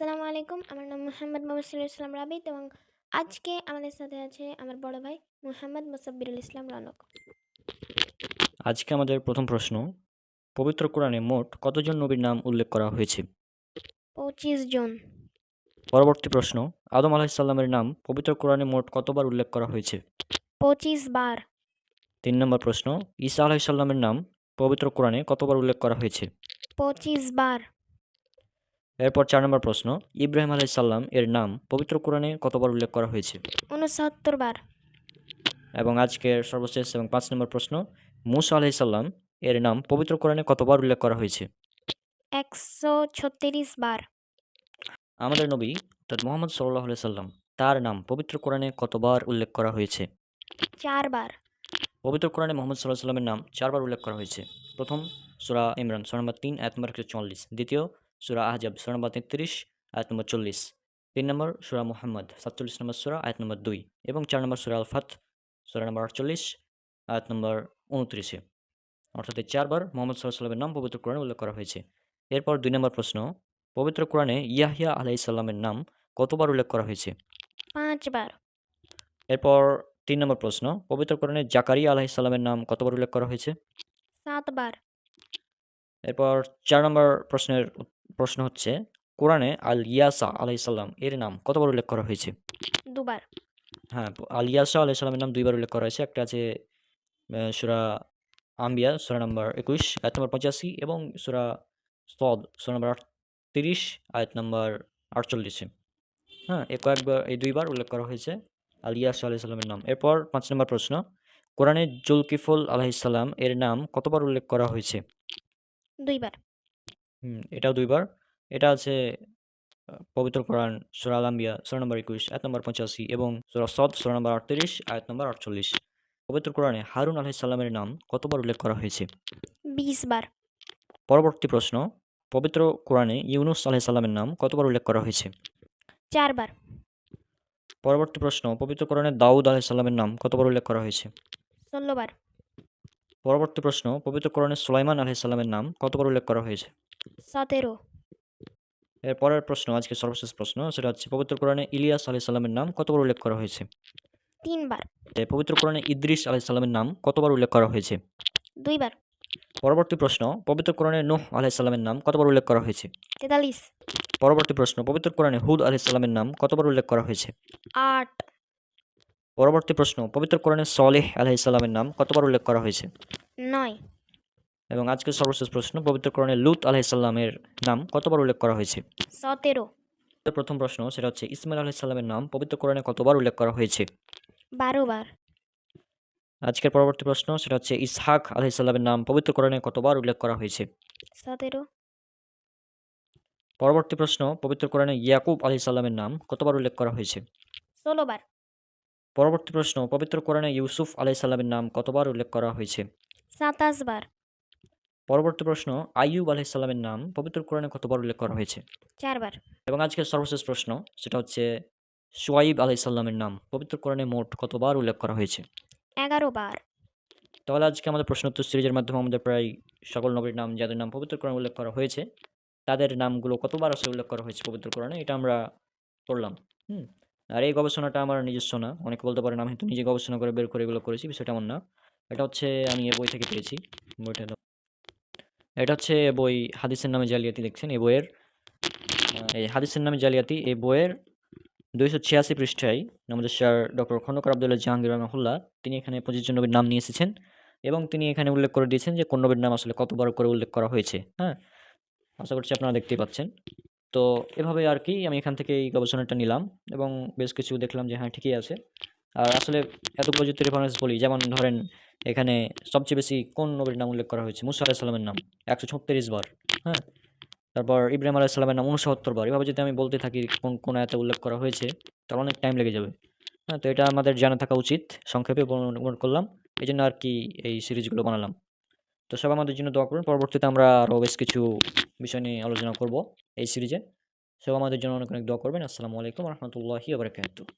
আসসালামু আলাইকুম। আমার নাম মুহাম্মদ মুবাশশিরুল ইসলাম রাবিত এবং আজকে আমাদের সাথে আছে আমার বড় ভাই মুহাম্মদ মুসাব্বিরুল ইসলাম রনক। আজকে আমাদের প্রথম প্রশ্ন, পবিত্র কোরআনে মোট কতজন নবীর নাম উল্লেখ করা হয়েছে? 25 জন। পরবর্তী প্রশ্ন, আদম আলাহিসাল্লামের নাম পবিত্র কোরআনে মোট কতবার উল্লেখ করা হয়েছে? 25 বার। 3 নম্বর প্রশ্ন, ঈসা আলাহিসাল্লামের নাম পবিত্র কোরআনে কতবার উল্লেখ করা হয়েছে? 25 বার। এরপর 4 নম্বর প্রশ্ন, ইব্রাহিম আলাহিসাল্লাম এর নাম পবিত্র কোরআনে কতবার উল্লেখ করা হয়েছে? 69 বার। এবং আজকের সর্বশেষ এবং 5 নম্বর প্রশ্ন, মুসা আলাহিসাল্লাম এর নাম পবিত্র কোরআনে কতবার উল্লেখ করা হয়েছে? 136 বার। আমাদের নবী অর্থাৎ মোহাম্মদ সাল্লাহ সাল্লাম তার নাম পবিত্র কোরআনে কতবার উল্লেখ করা হয়েছে? 4 বার। পবিত্র কোরআনে মোহাম্মদ সাল্লাহ সাল্লামের নাম 4বার উল্লেখ করা হয়েছে। প্রথম সূরা ইমরান সূরা নম্বর 3 আয়াত নম্বর 144, দ্বিতীয় সূরা আহজাব সূরা নম্বর 33 আয়াত নম্বর 40, 3 নম্বর সূরা মুহাম্মদ 47 নম্বর সূরা আয়াত নম্বর 2 এবং 4 নম্বর সূরা আল ফাত সূরা নম্বর 48 আয়াত নম্বর 29-এ। অর্থাৎ এই 4বার মোহাম্মদ সাল্লাহ সাল্লামের নাম পবিত্র কোরআনে উল্লেখ করা হয়েছে। এরপর 2 নম্বর প্রশ্ন, পবিত্র কোরআনে ইয়াহিয়া আলাইসাল্লামের নাম কতবার উল্লেখ করা হয়েছে? 5 বার। এরপর 3 নম্বর প্রশ্ন, পবিত্র কোরআনে জাকারিয়া আলাইসাল্লামের নাম কতবার উল্লেখ করা হয়েছে? 7 বার। এরপর 4 নম্বর প্রশ্ন হচ্ছে, কোরআনে আল ইয়াসা আলাইসাল্লাম এর নাম কতবার উল্লেখ করা হয়েছে? 2 বার। হ্যাঁ, আল ইয়াসা আলাইসাল্লামের নাম 2বার উল্লেখ করা হয়েছে। একটা আছে সূরা আম্বিয়া সূরা নম্বর 21 আয়াত নম্বর 85 এবং সূরা সদ সূরা নম্বর 30 আয়াত নম্বর 48-এ। হ্যাঁ, এই 2বার উল্লেখ করা হয়েছে আল ইয়াসা আলাইসাল্লামের নাম। এরপর 5 নম্বর প্রশ্ন, কোরআনে জুলকিফল আলাইসাল্লাম এর নাম কতবার উল্লেখ করা হয়েছে? 2 বার। এটাও 2বার। এটা আছে পবিত্র কোরআন সূরা আল আম্বিয়া সূরা নম্বর 21 আয়াত নম্বর 85 এবং সূরা সদ সূরা নম্বর 38 আয়াত নম্বর 48। পবিত্র কোরআনে হারুন আলাইহিস সালামের নাম কতবার উল্লেখ করা হয়েছে? 20 বার। পরবর্তী প্রশ্ন, পবিত্র কোরআনে ইউনুস আলাইহিস সালামের নাম কতবার উল্লেখ করা হয়েছে? 4 বার। পরবর্তী প্রশ্ন, পবিত্র কোরআনে দাউদ আলাইহিস সালামের নাম কতবার উল্লেখ করা হয়েছে? 16 বার। পরবর্তী প্রশ্ন, পবিত্র কোরআনে সুলাইমান আলাইহিস সালামের নাম কতবার উল্লেখ করা হয়েছে? 17। এর পরের প্রশ্ন, আজকে সর্বশেষ প্রশ্ন, সেটা হচ্ছে পবিত্র কোরআনে ইলিয়াস আলাইহিস সালামের নাম কতবার উল্লেখ করা হয়েছে? 3 বার। পবিত্র কোরআনে ইদ্রিস আলাইহিস সালামের নাম কতবার উল্লেখ করা হয়েছে? 2 বার। পরবর্তী প্রশ্ন, পবিত্র কোরআনে নূহ আলাইহিস সালামের নাম কতবার উল্লেখ করা হয়েছে? 43। পরবর্তী প্রশ্ন, পবিত্র কোরআনে হুদ আলাইহিস সালামের নাম কতবার উল্লেখ করা হয়েছে? 8। পরবর্তী প্রশ্ন, পবিত্র কোরআনে সলেহ আলাইহিস সালামের নাম কতবার উল্লেখ করা হয়েছে? 9। এবং আজকের সর্বশেষ প্রশ্ন, পবিত্র কোরআনে লূত আলাইহিস সালামের নাম কতবার উল্লেখ করা হয়েছে? 17। প্রথম প্রশ্ন, সেটা হচ্ছে ইসমাইল আলাইহিস সালামের নাম পবিত্র কোরআনে কতবার উল্লেখ করা হয়েছে? 12 বার। আজকের পরবর্তী প্রশ্ন, সেটা হচ্ছে ইসহাক আলাইহিস সালামের নাম পবিত্র কোরআনে কতবার উল্লেখ করা হয়েছে? 17। পরবর্তী প্রশ্ন, পবিত্র কোরআনে ইয়াকুব আলাইহিস সালামের নাম কতবার উল্লেখ করা হয়েছে? 16 বার। পরবর্তী প্রশ্ন, পবিত্র কোরআনে ইউসুফ আলাইহিস সালামের নাম কতবার উল্লেখ করা হয়েছে? 27 বার। পরবর্তী প্রশ্ন, আইয়ুব আলাইহিস সালামের নাম পবিত্র কোরআনে কতবার উল্লেখ করা হয়েছে? 4 বার। এবং আজকের সর্বশেষ প্রশ্ন, সেটা হচ্ছে শুআইব আলাইহিস সালামের নাম পবিত্র কোরআনে মোট কতবার উল্লেখ করা হয়েছে? 11 বার। তাহলে আজকে আমাদের প্রশ্নোত্তর সিরিজের মাধ্যমে আমাদের প্রায় সকল নবীর নাম যাদের নাম পবিত্র কোরআনে উল্লেখ করা হয়েছে তাদের নামগুলো কতবার আসলে উল্লেখ করা হয়েছে পবিত্র কোরআনে, এটা আমরা পড়লাম। হুম আর এই গবেষণাটা আমার নিজস্ব না, অনেকে বলতে পারেন আমি তো নিজে গবেষণা করে বের করে এগুলো করেছি, বিষয়টা এমন না। এটা হচ্ছে আমি এই বই থেকে পেয়েছি। বইটা দাও। এটা হচ্ছে বই হাদিসের নামে জালিয়াতি, দেখছেন এই বইয়ের এই হাদিসের নামে জালিয়াতি এই বইয়ের 286 পৃষ্ঠায় আমাদের স্যার ডক্টর খন্দকার আবদুল্লাহ জাহাঙ্গীর রহমাহুল্লাহ তিনি এখানে 25 জন নবীর নাম নিয়ে এসেছেন এবং তিনি এখানে উল্লেখ করে দিয়েছেন যে কোন নবীর নাম আসলে কতবার করে উল্লেখ করা হয়েছে। হ্যাঁ, আশা করছি আপনারা দেখতেই পাচ্ছেন। তো এভাবে আর কি আমি এখান থেকে এই গবেষণাটা নিলাম এবং বেশ কিছু দেখলাম যে হ্যাঁ ঠিকই আছে। আর আসলে এতগুলো যদি রেফারেন্স বলি, যেমন ধরেন এখানে সবচেয়ে বেশি কোন নবীর নাম উল্লেখ করা হয়েছে? মুসা আলাইহিস সালামের নাম 136 বার। হ্যাঁ, তারপর ইব্রাহিম আলাইহিস সালামের নাম 69 বার। এভাবে যদি আমি বলতে থাকি কোন আয়াতে উল্লেখ করা হয়েছে, তাহলে অনেক টাইম লেগে যাবে। হ্যাঁ, তো এটা আমাদের জানা থাকা উচিত। সংক্ষেপে বর্ণনা করলাম। এজন্য আর কি এই সিরিজগুলো বানালাম। তো সবাই আমাদের জন্য দোয়া করুন। পরবর্তীতে আমরা আরও বেশ কিছু বিষয় নিয়ে আলোচনা করব এই সিরিজে। সবাই আমাদের জন্য অনেক অনেক দোয়া করবেন। আসসালামু আলাইকুম ওয়া রাহমাতুল্লাহি ওয়া বারাকাতুহু।